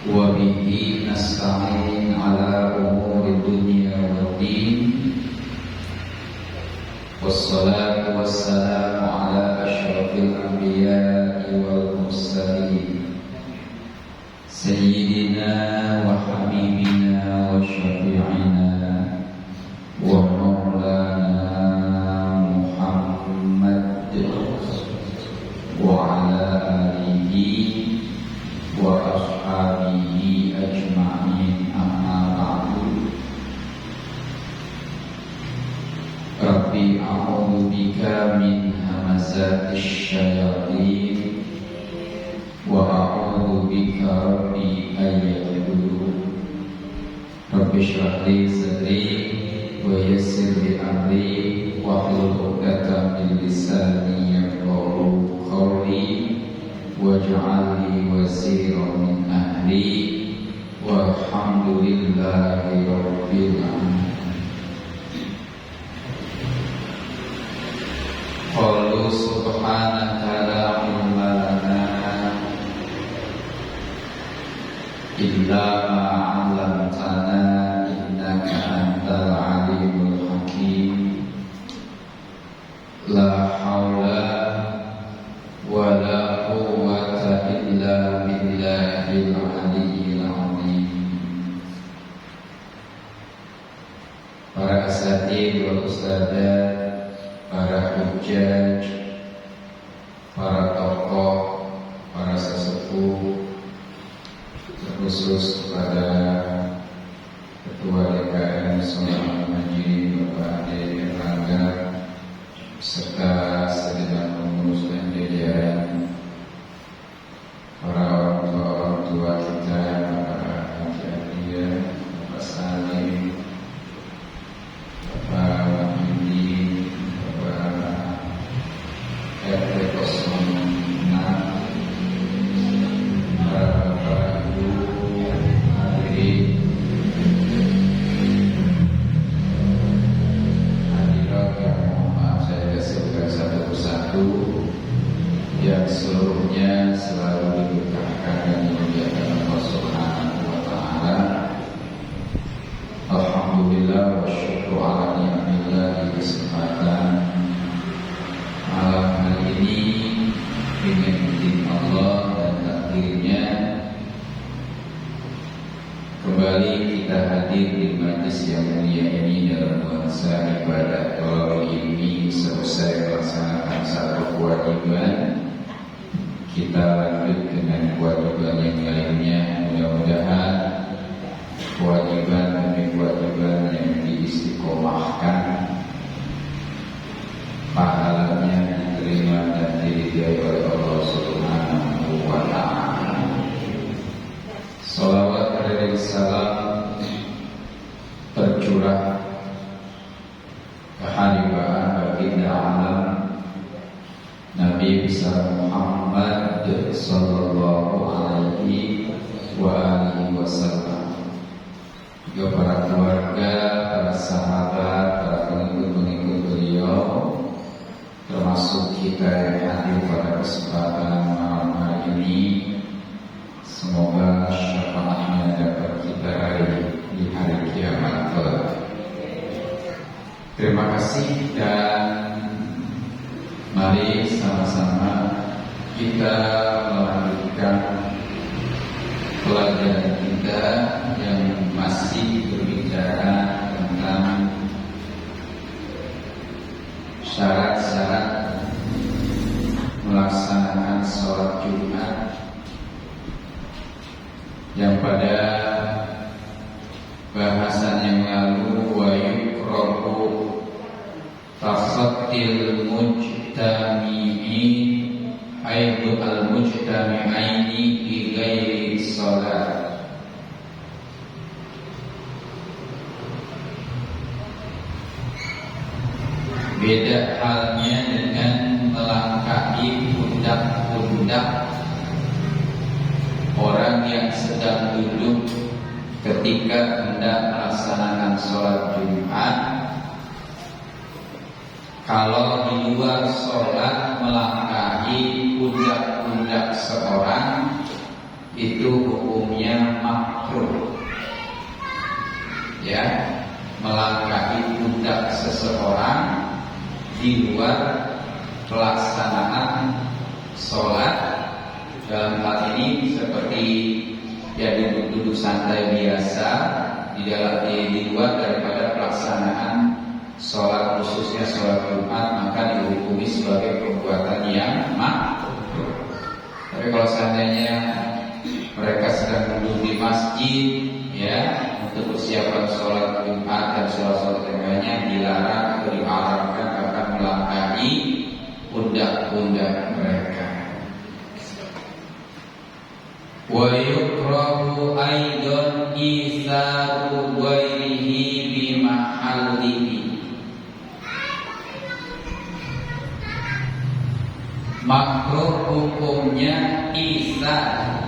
وبه نستعين على أمور الدنيا والدين والصلاة والسلام على أشرف الأنبياء والمرسلين سيدنا وحبيبنا وشفيعنا ومولانا محمد وعلى آله وأصحابه أجمعين أما بعد ربي أعوذ بك من همزات الشياطين وأعوذ بك ربي أن يحضرون رب اشرح لي صدري ويسر لي أمري واحلل عقدة من لساني يفقهوا قولي واجعل لي وزيرا من أهلي والحمد لله رب العالمين. Qalu subhanaka la ilma lana illa ma 'allamtana innaka antal alimul hakim. La haula wa la quwwata illa billahil aliyyil azim. Para asatidz wal ustadzat, para hujjaj, para tokoh, para sesepuh, terkhusus kepada Ketua DKM Salam Haji Bapak Ade Erlangga serta segenap pengurus dan jajaran, para orang tua kita, para haji Adia, Bapak Salim, Bapak Wahidi, Bapak RT 06, para Bapak Ibu hadirin hadirat yang maaf saya kasihkan satu persatu, yang seluruhnya selalu diberkahkan dan dimuliakan Allah Subhanahu wa Ta'ala. Alhamdulillah wa syukru ala ni'amillah di kesempatan malam hari ini dengan izin Allah dan takdirnya kembali kita hadir di majlis yang mulia ini dalam nuansa ibadah thalabul ilmi. Selesai melaksanakan satu kewajiban, kita lanjut dengan kewajiban yang lainnya. Mudah-mudahan kewajiban demi kewajiban yang diistiqomahkan, pahalanya diterima dan diridai oleh Allah Subhanahu wa Ta'ala. Salawat dan salam tercurah keharibaan baginda alam Nabi besar Muhammad sallallahu alaihi wa alihi wasallam, juga para keluarga, para sahabat, para pengikut-pengikut beliau, termasuk kita yang hadir pada kesempatan malam hari ini. Semoga syafaatnya dapat kita raih di hari kiamat kelak. Terima kasih dan mari sama-sama kita melanjutkan pelajaran kita yang masih berbicara tentang syarat-syarat melaksanakan sholat Jumat, yang pada bahasan yang lalu wa yukrahu takhattil mujtami'in haitsu al-mujtami'aini bi ghairi shalat. Beda halnya dengan melangkahi pundak-pundak orang yang sedang duduk ketika hendak melaksanakan sholat Jumat. Kalau di luar sholat melangkahi pundak-pundak seorang, itu hukumnya makruh. Ya, melangkahi pundak seseorang di luar pelaksanaan sholat, dalam hal ini seperti yang duduk santai biasa di luar daripada pelaksanaan sholat, khususnya sholat Jumat, maka dihukumi sebagai perbuatan yang makruh. Tapi kalau seandainya mereka sedang duduk di masjid, ya, untuk persiapan sholat Jumat dan sholat-sholat yang lainnya, dilarang atau diharamkan akan melangkahi pundak-pundak mereka. Wa yukrahu aidan isaru ghairihi bi mahallihi. Makruh hukumnya isar.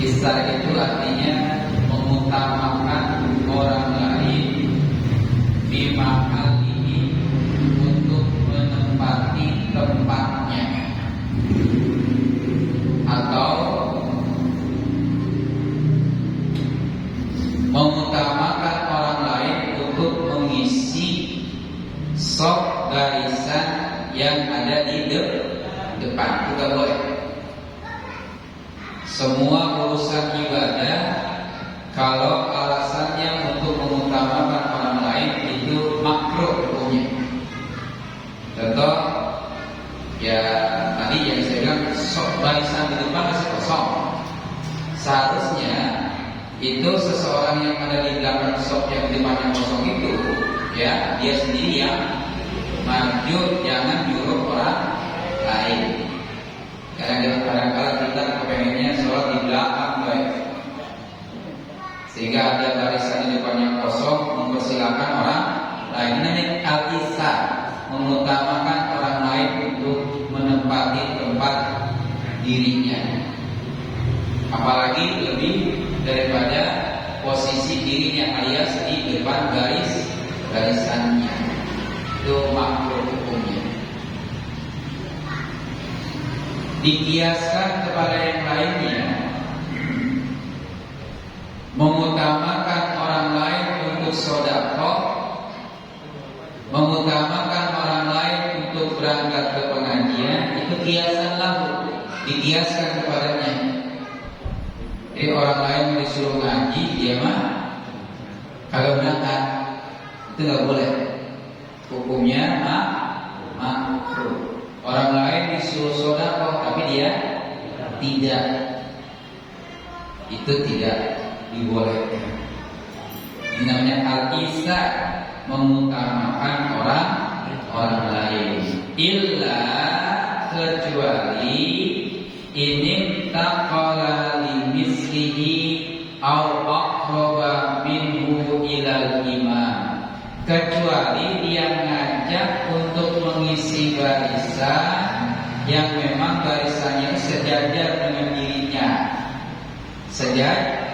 Isar itu artinya mengutamakan orang lain di mahalihi, untuk menempati tempatnya, atau mengutamakan orang lain untuk mengisi sop barisan yang ada di depan. Tidak boleh. Semua urusan ibadah, kalau alasannya untuk mengutamakan orang lain, itu makruh hukumnya. Contoh, ya tadi yang saya bilang, sok barisan di depan masih kosong. Seharusnya itu seseorang yang ada di belakang sok yang di depan yang kosong itu, ya dia sendiri yang maju, jangan nyuruh orang lain. Karena kadang-kadang kita kepengennya sholat di belakang, baik, sehingga ada barisan di depan yang kosong, mempersilakan orang lain. Ini al-isar, mengutamakan orang lain untuk menempati tempat dirinya, apalagi lebih daripada posisi dirinya alias di depan barisannya. Itu makruh hukumnya. Dikiaskan kepada yang lainnya, mengutamakan orang lain untuk sedekah, mengutamakan orang lain untuk berangkat ke pengajian, itu kiasan lahu, dikiaskan kepadanya. Jadi orang lain disuruh ngaji, dia mah kalau berangkat, itu nggak boleh. Hukumnya makruh. Orang lain disuruh sedekah tapi dia tidak, itu tidak dibolehkan. Ini namanya al-isar, mengutamakan orang lain. Illa, kecuali ini taqala li mislihi au aqraba minhu ilal imam. Kecuali dia ngajak untuk mengisi barisan yang memang barisannya sejajar dengan dirinya, sejajar.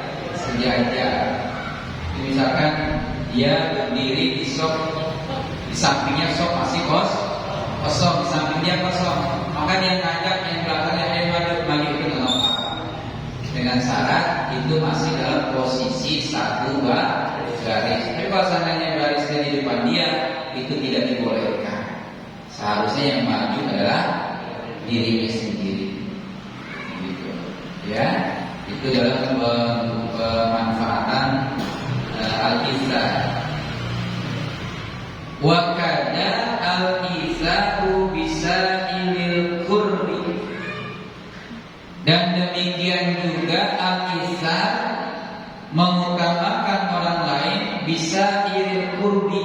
Misalkan dia berdiri di sop, di sampingnya sop masih kosong, di samping dia kosong, maka dia ngajak yang belakangnya maju itu nggak apa-apa, dengan syarat itu masih dalam posisi satu garis. Tapi kalau seandainya barisnya di depan dia, itu tidak dibolehkan. Seharusnya yang maju adalah dirinya sendiri. Gitu. Ya, itu dalam pemanfaatan al-isar. Wa kada al-isaru bisa inil kurri. Dan demikian juga al-isar, mengutamakan orang lain, bisa iril kurbi,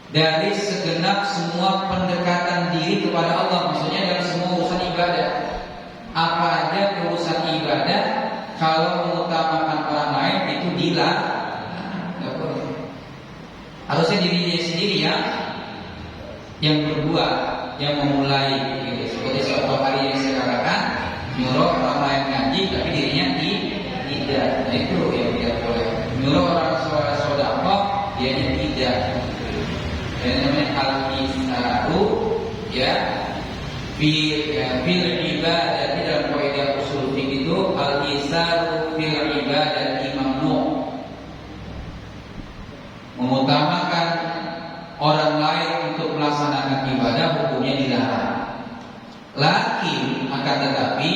dari segenap semua pendekatan diri kepada Allah. Maksudnya dalam semua urusan ibadah. Apa aja urusan ibadah, kalau mengutamakan orang lain itu dilarang. Harusnya dirinya sendiri yang berbuat, yang memulai. Gitu. Seperti suatu hari yang saya katakan, nyuruh orang lain ngaji tapi dirinya tidak. Nah, itu yang tidak boleh. Nyuruh orang sholat sedekah, dianya tidak. Dan namanya al-isaru, ya, fil ibadah. Dalam kaidah usul fikih itu ibadah hukumnya dilarang. Lakin akan tetapi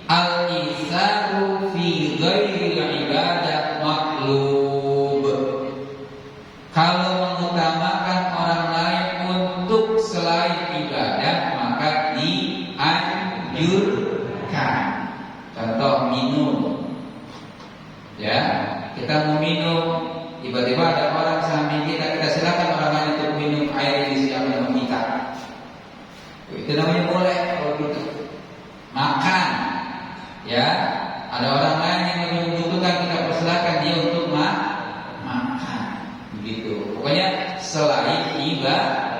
al-isaru fi ghairi ibadah maklub. Kalau mengutamakan orang lain untuk selain ibadah maka dianjurkan. Contoh minum. Ya, kita mau minum, tiba-tiba ada orang samping kita silakan orang lain untuk minum air yang disiapkan untuk kita. Itu namanya boleh kalau gitu. Makan, ya, ada orang lain yang lebih membutuhkan, kita persilakan dia untuk makan, begitu. Pokoknya selain ibadah,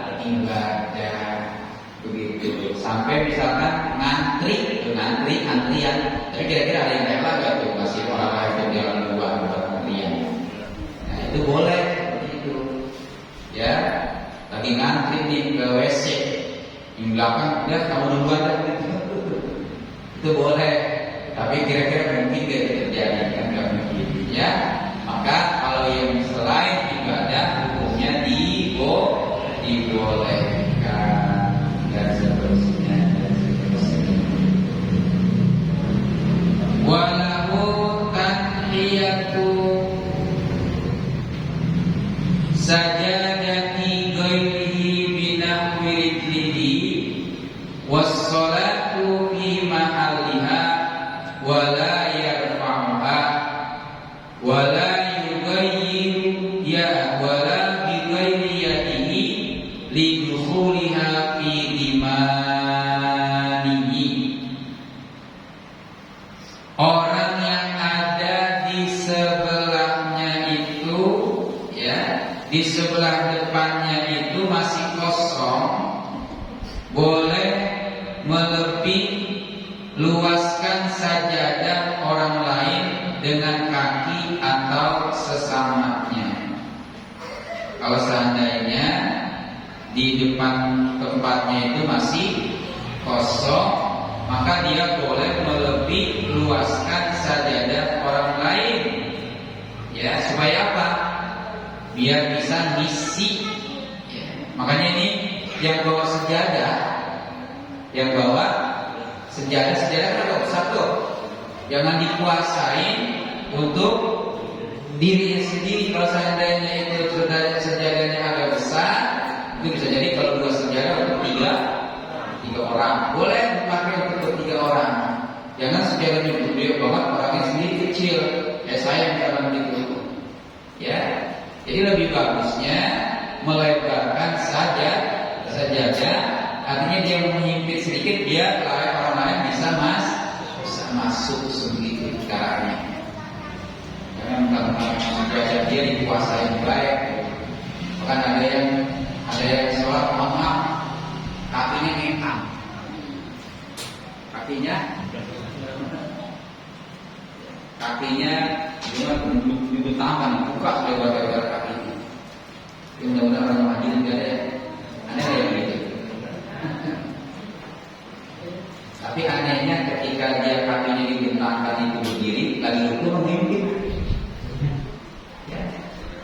begitu. Sampai misalkan antrian, tapi kira-kira ada yang rela gak tuh masih orang lain yang jalan duluan buat antrian? Nah itu boleh, begitu. Ya, lagi ngantri di WC, di belakang, udah kamu duluan dah, itu boleh. Tapi kira-kira mungkin gak terjadi, kan gak mungkin. Ya, maka kalau yang selain ibadah hukumnya dibolehkan dan seterusnya. Walahu tanhiyatu sajadati ghairihi binahwi rijlihi wassalatu fi mahalliha wala yarfa'uha wala yughayyiru ya wala bi ghairi yadihi lidukhuliha fi dimanihi. Orang yang ada di sebelahnya itu, ya, di sebelah depannya itu masih kosong, boleh melebih luaskan sajadah orang lain dengan kaki atau sesamanya. Kalau seandainya di depan tempatnya itu masih kosong, maka dia boleh melebih luaskan sajadah orang lain. Ya, supaya apa? Biar bisa ngisi. Ya. Makanya ini yang bawa sejadah kan gak usah tuh. Jangan dikuasain untuk dirinya sendiri. Kalau seandainya itu sejadahnya agak besar, itu bisa jadi kalau dua sejadah untuk tiga orang, boleh dipakai untuk 3 orang. Jangan sejadahnya gede banget, orangnya sendiri kecil. Saya jangan gitu. Ya, jadi lebih bagusnya melebarkan sajadah. Artinya dia menyempit sedikit, dia orang lain bisa masuk sedikit caranya. Jangan sajadah dia dikuasai baik. Bahkan ada yang sholat maaf, kakinya ngengkang. Kakinya duduk tangan, buka lebar-lebar kakinya. Ya, mudah-mudahan orang Madinah enggak ada. Ada yang begitu. Tapi anehnya ketika dia kakinya dibentangkan itu berdiri, lagi ruku menghimpit. Ya,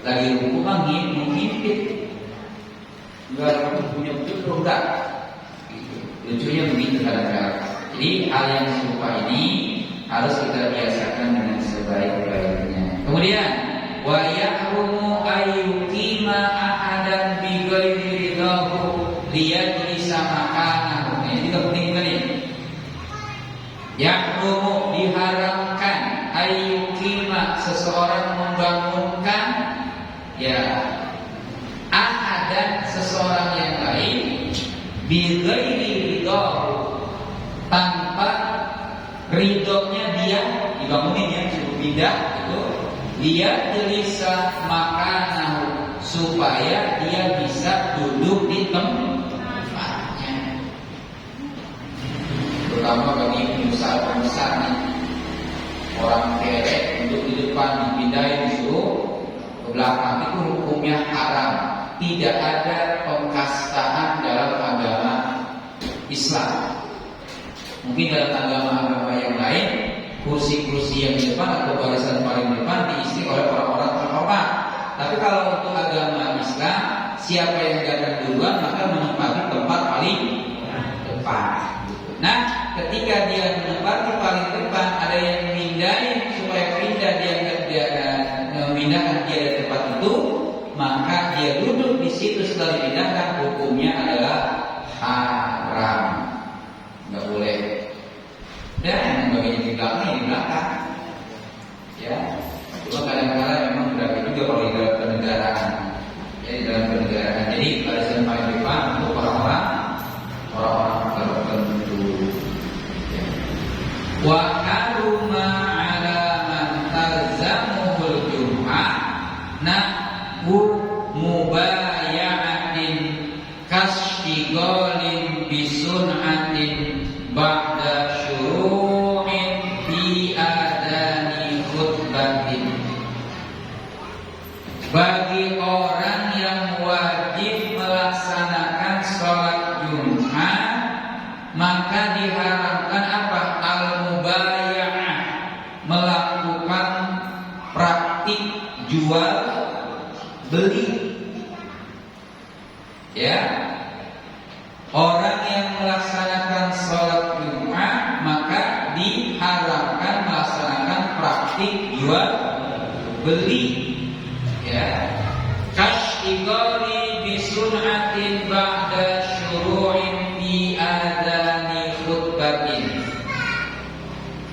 lagi ruku menghimpit. Enggak punya betul enggak. Lucunya begitu kadang-kadang. Jadi hal yang serupa ini harus kita biasakan dengan sebaik-baiknya. Kemudian wa yahrumu ayyukima ahadan bi ghairi ridahu liyajlisa makanahu. Ini juga penting nih. Yahrumu diharamkan ayyukima seseorang membangunkan ya ahadan seseorang yang lain bi ghairi ridahu tanpa ridhonya dia dibangunin ya, suruh pindah itu dia jelisa makanahu supaya dia bisa duduk di tempatnya. Terutama bagi pengusaha nih, orang kere untuk di depan dipindahin disuruh ke belakang, itu hukumnya haram. Tidak ada pengkastaan dalam agama Islam. Mungkin dalam agama-agama yang lain, kursi-kursi yang di depan atau barisan paling depan diisi oleh orang-orang terhormat. Tapi kalau untuk agama Islam, siapa yang datang duluan maka menempati tempat paling depan. Nah, ketika dia menempati paling depan, ada yang memindahin supaya pindah memindahkan dia dari tempat itu, maka dia duduk di situ setelah dipindahkan, hukumnya adalah haram, nggak boleh. Dan bagian di belakang, ya. Cuma kadang-kadang memang berarti juga kalau di dalam kenegaraan, ya di dalam kenegaraan. Jadi barisan paling depan untuk orang-orang tertentu. Wa haruma ala man talzamuhul jum'ah nahu mubaya'atin kastigolin bisun'atin ba'da syuru'in fi adani khutbatin. Bagi orang yang wajib melaksanakan sholat Jumat, maka diharamkan apa? Al-mubaya'ah, melakukan praktik jual beli. Ya, orang yang melaksanakan sholat Jumat maka diharamkan melaksanakan praktik jual beli. Ya, kashtigori bisun'atin ba'da syuru'in fi adani khutbatin.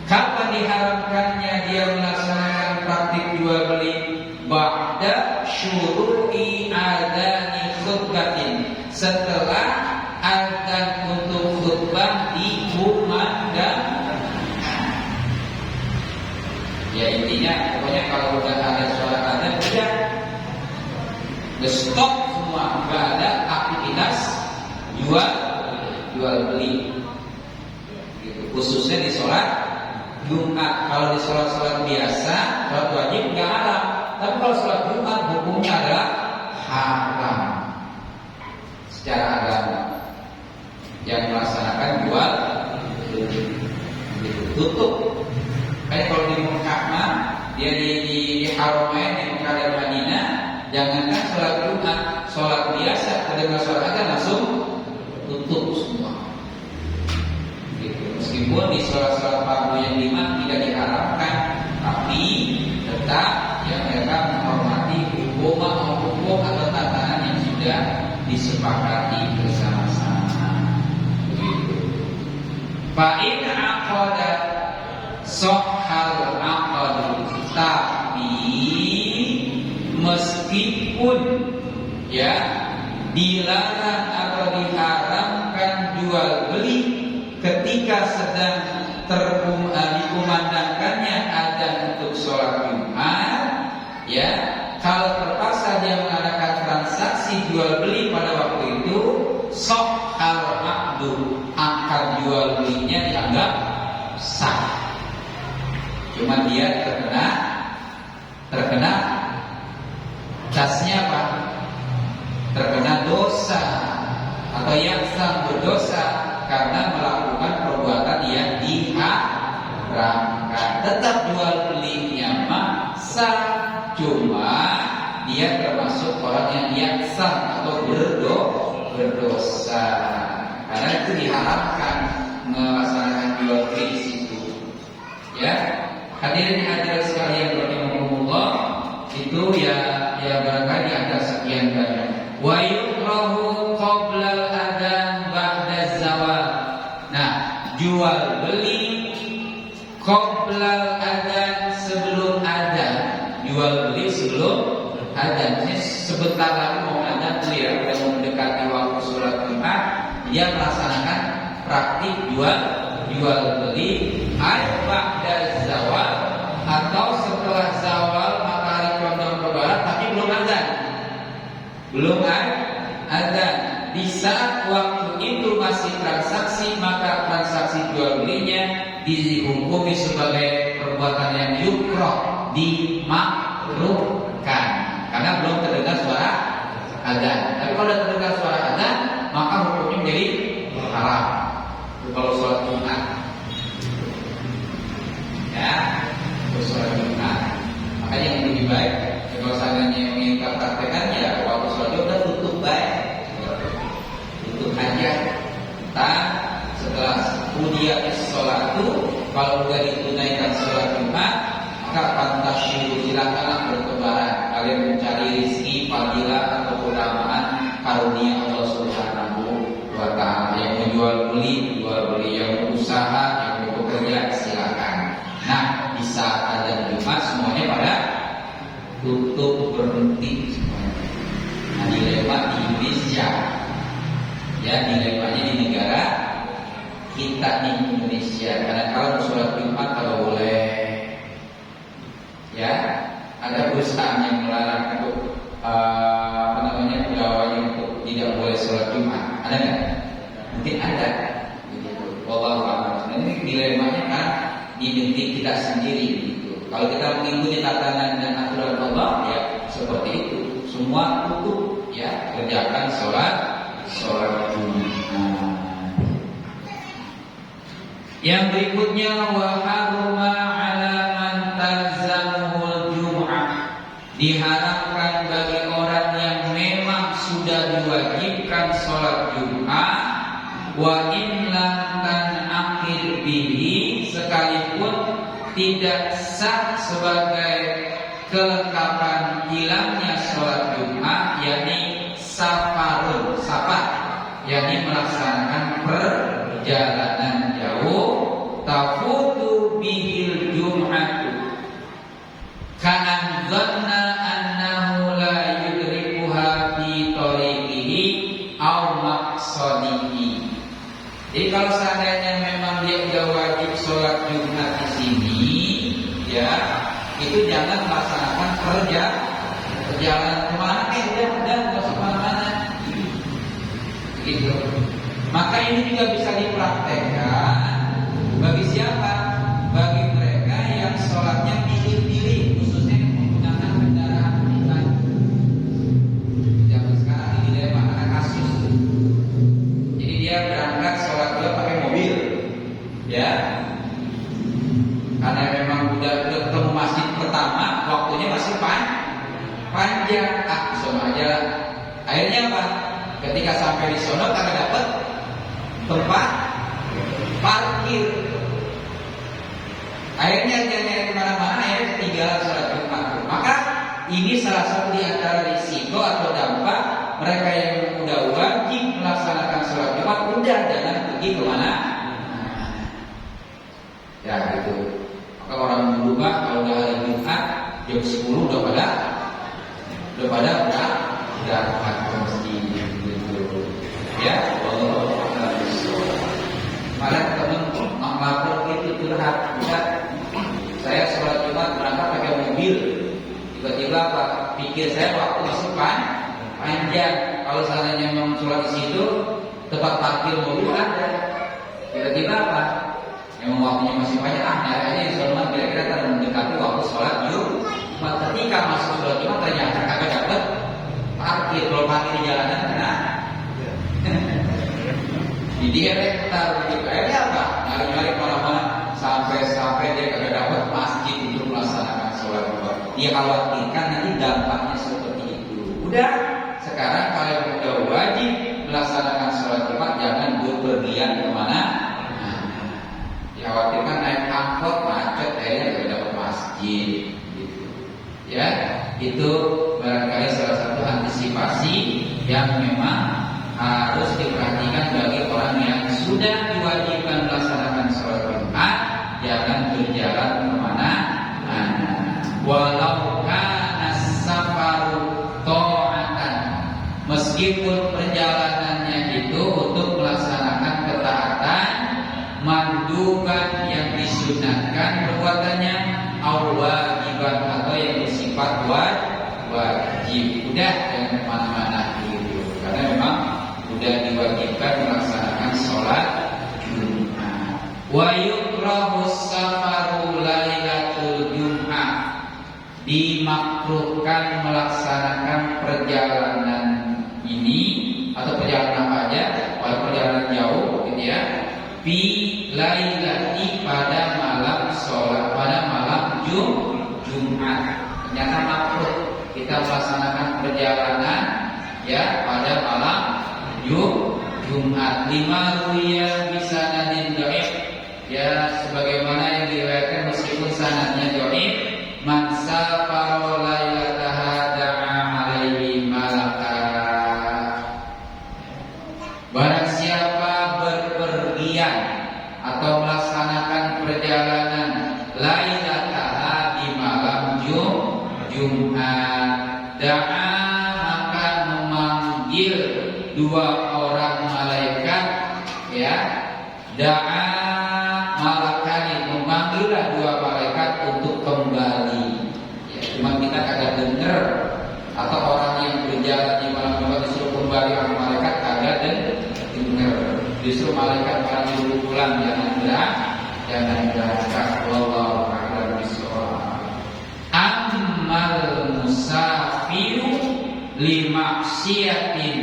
Kapan diharamkannya dia melaksanakan praktik jual beli? Ba'da syuru'i adani khutbatin, setelah adzan untuk khutbah dikumandangkan. Ya intinya pokoknya kalau udah ada suara adzan udah stop semua, nggak ada aktivitas jual beli. Gitu. Khususnya di sholat Jumat. Kalau di sholat biasa, sholat wajib nggak haram. Tapi kalau sholat Jumat hukumnya adalah haram secara agama. Yang melaksanakan jual beli tutup. Kayak kalau di Mekah, dia di Haramain, di Mekah dan Madinah, jangankan sholat Jumat, sholat biasa, kedengar sholat aja langsung tutup semua. Gitu. Meskipun di sholat fardu yang 5 tidak diharapkan, tapi tetap ya mereka menghormati hukum atau tatanan yang sudah disepakati bersama-sama. Begitu. Fa'in aqada sohal aqadu, tapi meskipun ya dilarang atau diharamkan jual beli ketika sedang dikumandangkannya adzan untuk sholat Jumat, ya kalau terpaksa dia mengadakan transaksi jual beli pada waktu itu, sohal aqdu, akad jual belinya dianggap sah. Cuma dia terkena casnya apa? Terkena dosa atau yang sang berdosa karena melakukan perbuatan yang diharamkan. Tetap jual belinya mah sah, cuma dia termasuk orang yang sang atau berdosa karena itu diharamkan melaksanakan jual beli di situ. Ya. Hadirin hadirat sekalian rahimakumullah, itu ya barangkali ada sekian banyak. Wa yukrahu qabla al-adzan ba'da zawal. Nah, jual beli qabla al-adzan, sebelum adzan. Jual beli sebelum adzan. Ini sebentar lagi mau adzan ya, udah mau mendekati waktu sholat Jumat, dia melaksanakan praktik jual beli ba'da zawal, atau setelah zawal matahari condong ke barat tapi belum adzan. Di saat waktu itu masih transaksi, maka transaksi jual belinya dihukumi sebagai perbuatan yang yukroh, dimakruhkan karena belum terdengar suara adzan. Tapi kalau sudah terdengar suara adzan, maka hukumnya menjadi haram. Kalau sholat Jumat, ya, sholat Jumat, makanya yang lebih baik, ya, kalau seandainya yang ingin praktekkan ya waktu sholat udah tutup baik, tutup aja. Dan setelah udia sholat itu, kalau sudah ditunaikan sholat Jumat, maka fantasyiru, silakanlah bertebaran. Kalian mencari rezeki, fadilah atau keutamaan karunia Allah Subhanahu wa Ta'ala. Yang menjual beli, jual beli. Yang berusaha, yang bekerja, silakan. Nah, di saat ada Jumat semuanya pada tutup, berhenti semuanya. Nah, dilema di Indonesia, ya, dilemanya di negara kita di Indonesia. Karena kalau sholat Jumat kalau boleh, ya, ada perusahaan yang melarang untuk pegawainya untuk tidak boleh sholat Jumat. Ada nggak? Mungkin ada. Begitu. Wallahu a'lam. Nah, ini dilemanya kan di negeri kita sendiri. Gitu. Kalau kita mengikuti tatanan dan aturan Allah, ya seperti itu. Semua tutup, ya, kerjakan sholat Jumat. Yang berikutnya, wa haruma 'ala man talzamuhul jum'ah. Diharapkan bagi orang yang memang sudah diwajibkan sholat Jumat, wa in lam tan'aqid bihi, sekalipun tidak sah sebagai kelengkapan hilangnya sholat Jumat, yakni safar, yakni melaksanakan perjalanan jauh, tafutu bihil jum'atu ka'an dhanna annahu la yudrikuha fi tariqihi aw maqsadihi. Jadi kalau seandainya memang dia sudah wajib sholat Jumat di sini, ya, itu jangan melaksanakan perjalanan kemana, udah masuk kemana-mana, gitu. Maka ini juga bisa dipraktekkan bagi siapa? Bagi mereka yang sholatnya pilih-pilih, khususnya yang menggunakan kendaraan pribadi. Zaman sekarang ini dilema ada kasus. Jadi dia berangkat sholat juga pakai mobil, ya. Karena memang udah ketemu masjid pertama, waktunya masih panjang. Sama aja. Akhirnya apa? Ketika sampai di sono kagak dapat tempat parkir. Akhirnya dia nyari kemana-mana, ya, ketinggalan sholat Jumat. Maka ini salah satu di antara risiko atau dampak mereka yang udah wajib melaksanakan sholat Jumat, udah jangan pergi kemana. Ya gitu. Maka orang dulu kalau udah hari Jumat jam 10 udah pada berangkat ke masjid gitu. Ya, Allah. Malah teman lapor itu curhat, saya sholat Jumat berangkat pakai mobil, tiba-tiba apa? Pikir saya waktu masih panjang. Kalau seandainya memang sholat di situ, tempat parkir mobil ada. Tiba-tiba apa? Yang waktunya masih panjang, akhirnya di sholat kira-kira akan mendekati waktu sholat Jumat. Ketika masuk sholat Jumat ternyata kagak dapat parkir. Kalau parkir di jalanan kena diderek gitu. Akhirnya apa? Nyari-nyari kemana-mana sampai dia kagak dapat masjid untuk melaksanakan sholat Jumat. Dia khawatirkan nanti dampaknya seperti itu. Udah, sekarang kalau udah wajib melaksanakan sholat Jumat, jangan berpergian kemana. Dikhawatirkan naik angkot macet, akhirnya kagak dapat masjid. Gitu. Ya, itu barangkali salah satu antisipasi yang memang harus diperhatikan bagi orang yang sudah diwajibkan melaksanakan sholat Jumat, jangan berjalan kemana-mana. Walau kana safaru ta'atan, meskipun perjalanannya itu untuk melaksanakan ketaatan, manduban yang disunatkan perbuatannya, wajiban atau yang bersifat wajib. Udah jangan kemana-mana gitu, karena memang sudah diwajibkan melaksanakan sholat Jumat. Wa yukrahu safaru lailatul Jumat, dimakruhkan melaksanakan perjalanan ini atau perjalanan apa aja, perjalanan jauh, gitu ya. Fi lailati, pada malam sholat, pada malam Jumat. Ternyata makruh kita melaksanakan perjalanan, ya, pada malam Jumat. Jumat. Lima ruya bisa nadin dhaif, ya sebagaimana yang diriwayatkan meskipun sanadnya dhaif, man safara lailataha da'a alaihi malaka. Barang siapa berpergian atau melaksanakan perjalanan lailataha di malam Jumat, da'a maka memanggil dua orang malaikat, ya, da'a malakani, memanggillah dua malaikat untuk kembali. Ya, cuma kita kagak dengar, atau orang yang berjalan di malam Jumat disuruh kembali oleh malaikat kagak dengar. Justru malaikat malah disuruh pulang, jangan berangkat. Wallahu a'lam bishawab. Ammal musafiru limaksiatin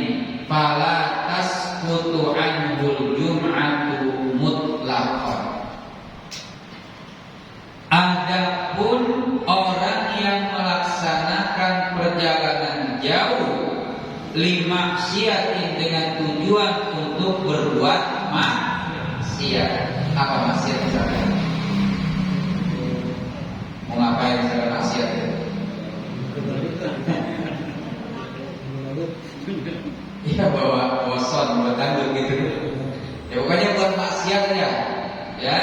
fala tasqutu anhul jum'atu mutlaqan. Adapun orang yang melaksanakan perjalanan jauh limaksiatin dengan tujuan untuk berbuat maksiat. Apa maksiat misalnya? Mau ngapain misalnya maksiat? Iya, bawa boson, bawa tanduk gitu. Ya pokoknya buat maksiat ya.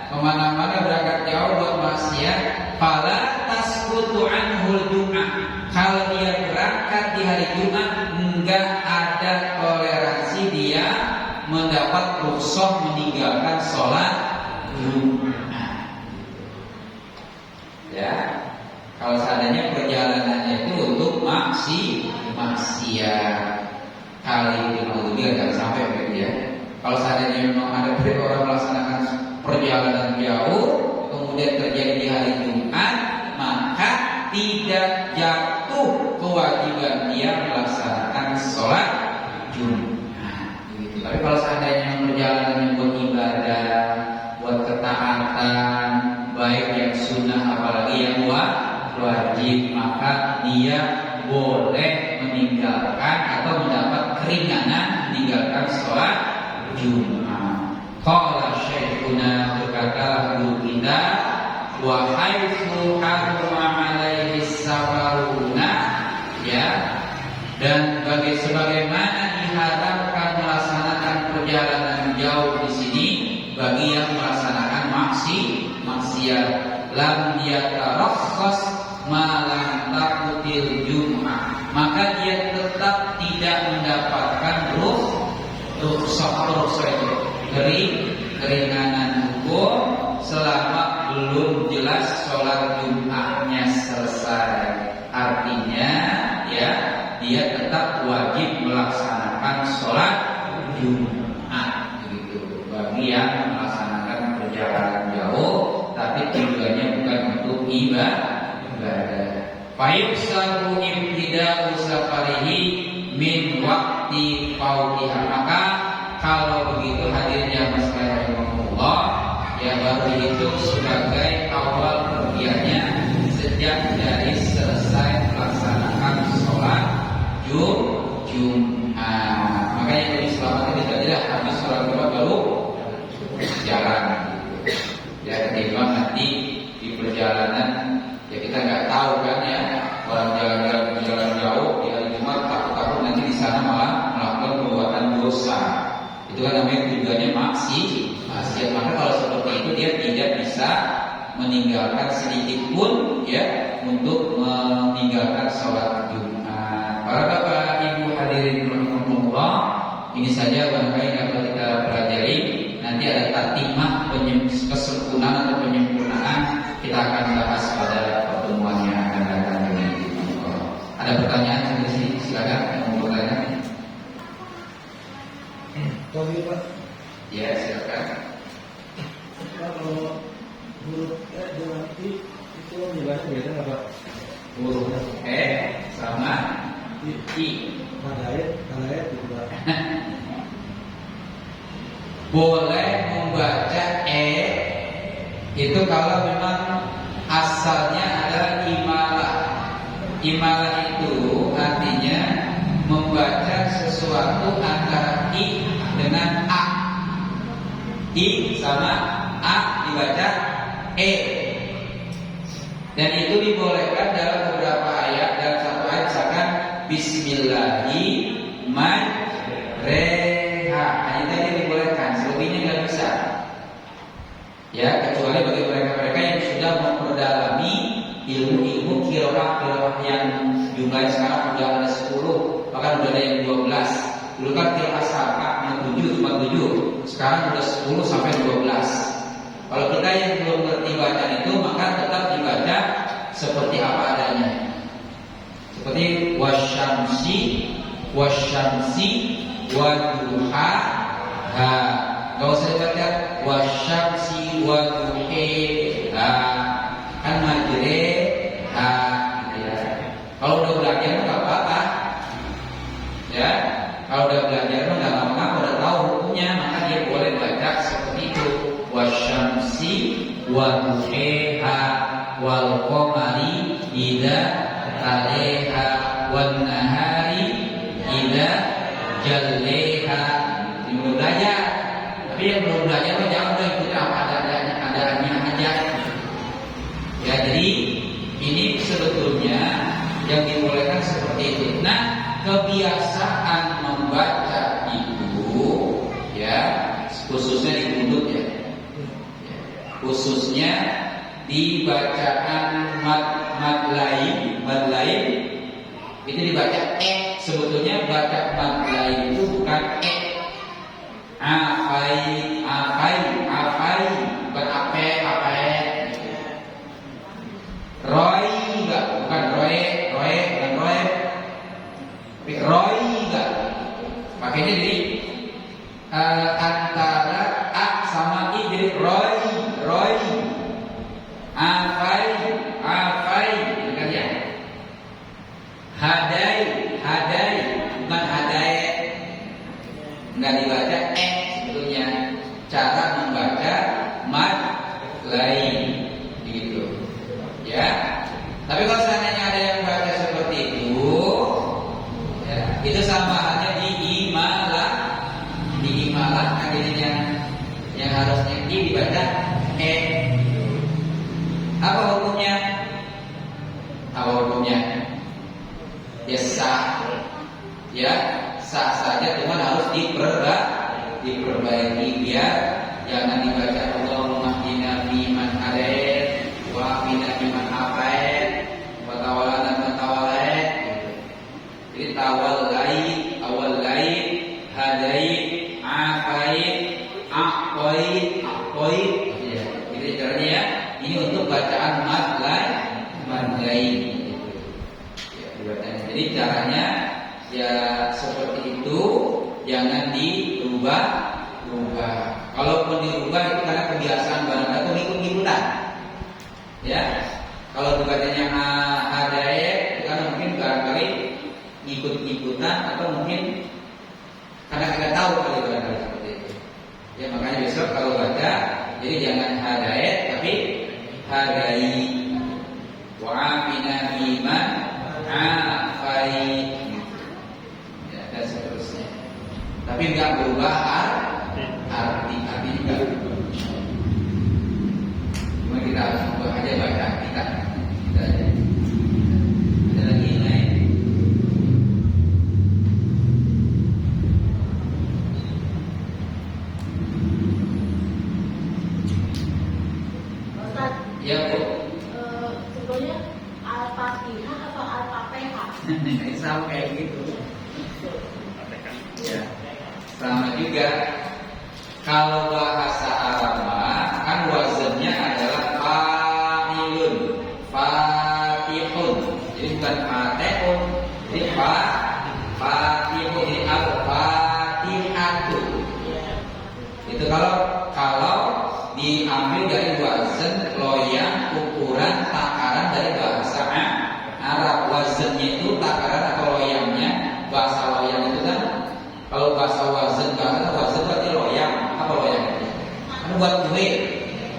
Kemana-mana berangkat jauh buat maksiat. Fala tasqutu anhul jum'ah. Kalau dia berangkat di hari Jumat, enggak ada toleransi dia mendapat rukhsah meninggalkan sholat Jumat. Ya, kalau seandainya perjalanannya itu untuk maksiat, kali ini jangan sampai begitu ya. Kalau seandainya memang ada orang melaksanakan perjalanan jauh, kemudian terjadi di hari Jumat, maka tidak jatuh kewajiban dia melaksanakan sholat Jumat. Gitu. Tapi kalau seandainya perjalanan buat ibadah, buat ketaatan, baik yang sunnah apalagi yang wajib, maka dia boleh meninggalkan atau mendapat keringanan meninggalkan sholat Jumat. Qala syekhuna, berkata guru kita, wa haitsu harrama alaihi safaruna, ya, dan sebagaimana diharapkan melaksanakan perjalanan jauh di sini bagi yang melaksanakan maksiat, lam yatarakhas ma lam taqutil jum'ah, maka dia tetap tidak mendapatkan rukhsah itu keringanan hukum selama belum jelas sholat Jumatnya selesai. Artinya ya, dia tetap wajib melaksanakan sholat Jumat begitu. Bagi yang melaksanakan perjalanan jauh tapi tujuannya bukan untuk ibadah. Fayusabu ibtida'u safarihi min waqti fautiha. Maka kalau begitu hadirnya masyarakat rahimahullah, ya baru dihitung sebagai awal pergiannya sejak dari selesai melaksanakan sholat Jumat. Makanya Nabi selamatnya tidak habis sholat Jumat baru jalan. Ya ketimbang nanti di perjalanan, ya kita nggak tahu kan ya, orang jalan jauh di hari Jumat takut nanti di sana malah melakukan perbuatan dosa. Itu kan namanya tujuannya maksiat. Maka kalau seperti itu dia tidak bisa meninggalkan sedikit pun ya untuk meninggalkan sholat Jumat. Para bapak ibu hadirin rahimahullah, ini saja barangkali dapat kita pelajari. Nanti ada tatimah kesempurnaan atau penyempurnaan kita akan bahas pada pertemuan yang akan datang ini. Ada pertanyaan sampai sini? Silakan yang mau bertanya. Pak. Ya, silakan. Kalau huruf E dengan I itu nilainya beda nggak Pak? Huruf E sama I. Pada ayat itu Pak. Boleh membaca E itu kalau memang asalnya adalah imalah. Imalah itu artinya membaca sesuatu antara I I sama A dibaca E. Dan itu dibolehkan dalam beberapa ayat. Dalam satu ayat misalkan Bismillahirrahmanirrahim. Hanya tadi dibolehkan, selebihnya nggak bisa. Ya, kecuali bagi mereka-mereka yang sudah memperdalami ilmu-ilmu qiraah yang jumlahnya sekarang sudah ada 10, bahkan sudah ada yang 12. Dulu kan qiraah sab'ah 7, cuma 7. Sekarang sudah 10 sampai 12. Kalau kita yang belum ngerti bacaan itu, maka tetap dibaca seperti apa adanya. Seperti wasyamsi waduhaha. Gak usah dibaca wasyamsi waduhaha, kan majreha gitu ya. Kalau udah belajar nggak apa-apa ya. Kalau udah belajar nggak lama-lama udah tahu hukumnya, maka dia boleh baca seperti itu. Wasyamsi waduhaha wal qamari idza talaha wan nahari idza jallaha. Ini belum belajar. Tapi yang belum belajar mah jangan udah ikutin apa adanya aja. Ya, jadi ini sebetulnya yang dibolehkan seperti itu. Nah, kebiasaan membaca itu ya, khususnya di kudut ya. Khususnya di bacaan mad lain itu dibaca sebetulnya baca mad lain itu bukan afai bukan ape roy enggak, bukan roe bukan roe, tapi roy enggak. Makanya jadi antara a sama i jadi roy afai bukan ya. Hadai bukan hadai, nggak dibaca sebetulnya. Cara membaca mad lain gitu ya. Tapi kalau seandainya ada yang baca seperti itu ya, itu sama halnya diimalah akhirnya yang harusnya dibaca Apa hukumnya? Ya sah. Ya, sah saja, cuma harus diperbaiki biar jangan dibaca Allahumma hdina fiman hadait wa qina fiman afait wa tawallana man tawallait. Jadi awal lain hadait afait aqait ya. Gitu caranya ya. Ini untuk bacaan mad lain. Jadi caranya ya seperti itu, jangan dirubah. Kalaupun dirubah itu karena kebiasaan barang atau ngikut-ngikutan. Ya, kalau dibacanya hadayat, karena mungkin barangkali ngikut-ngikutan atau mungkin karena tidak tahu kali barangkali seperti itu. Ya makanya besok kalau baca, jadi jangan hadayat tapi hadai wa'afina bima afai ya, dan seterusnya. Tapi enggak berubah arti juga. Cuma kita harus ubah aja baca kita aja. Ada lagi lain. Ya Bu. Sebetulnya Al-Fatihah atau Al-Fatihah? Sama kayak gitu. Ya, sama juga. Kalau bahasa Arab kan wazannya adalah fa'ilun, fatihun. Jadi bukan fatihun, jadi fatihun. Jadi al-fatihatu. Itu kalau diambil dari wazan loyang, ukuran takaran dari bahasa Arab. Wazannya itu takaran atau loyangnya. Bahasa loyang itu kan, kalau bahasa wazan berarti loyang. Apa loyang itu? Kan buat kue.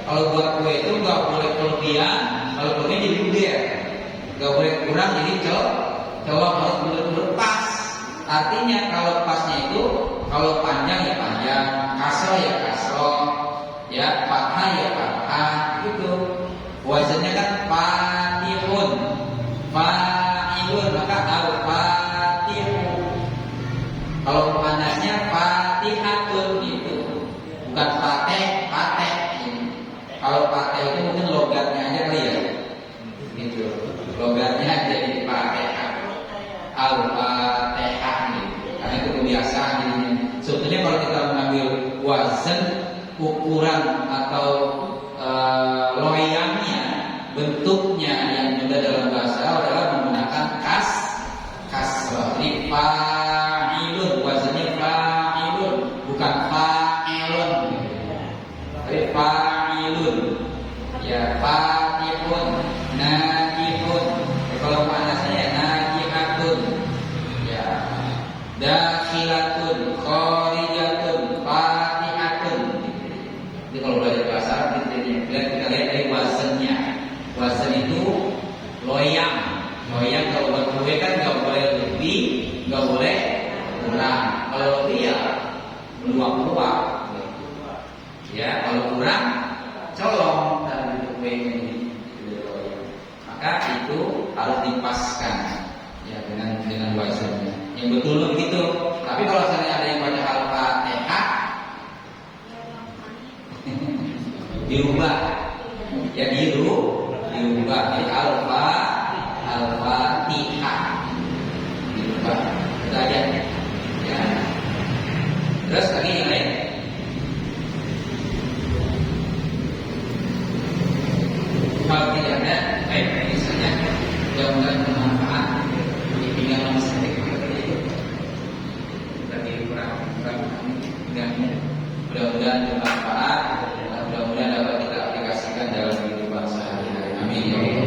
Kalau buat kue itu nggak boleh kelebihan. Kalau kelebihan jadi luber. Nggak boleh kurang jadi colok, harus benar-benar pas. Artinya kalau pasnya itu, kalau panjang ya panjang, kasro ya kasro, ya fathah ya fathah gitu. Wazannya kan fatihun, fa'ilun, maka al-fatihu. Kalau panasnya fatihatun itu bukan fateh, fateh. Kalau fateh itu mungkin logatnya aja kali ya, gitu. Logatnya jadi fatihah, al-fatihah gitu. Karena itu kebiasaan jadinya. Sebetulnya kalau kita mengambil wazan ukuran atau loyangnya, bentuknya yang mudah dalam bahasa adalah menggunakan kasrah. Jadi fa'ilun, wazannya fa'ilun, bukan fa'ilun. Jadi fa'ilun, ya fatihun, najihun. Kalau panasnya najihatun, ya dakhilatun, kharijatun, fatihatun. Jadi kalau belajar bahasa Arab kita lihat dari wazannya. Wazan itu loyang. Loyang kalau buat kue kan nggak boleh lebih, nggak boleh kurang. Kalau lebih ya meluap-luap. Ya kalau kurang colong dari kue ini. Maka itu harus dipaskan ya dengan wazannya. Yang betul begitu. Tapi kalau misalnya ada yang baca al-fatihah dirubah, ya dirubah jadi al-fatihah dirubah. Itu aja ya. Terus lagi yang lain. Kalau tidak ada, baik misalnya mudah-mudahan bermanfaat. Jadi tinggal memesankan tadi kurang mudah-mudahan bermanfaat. Mudah-mudahan dapat kita aplikasikan dalam kehidupan sehari-hari. Amin.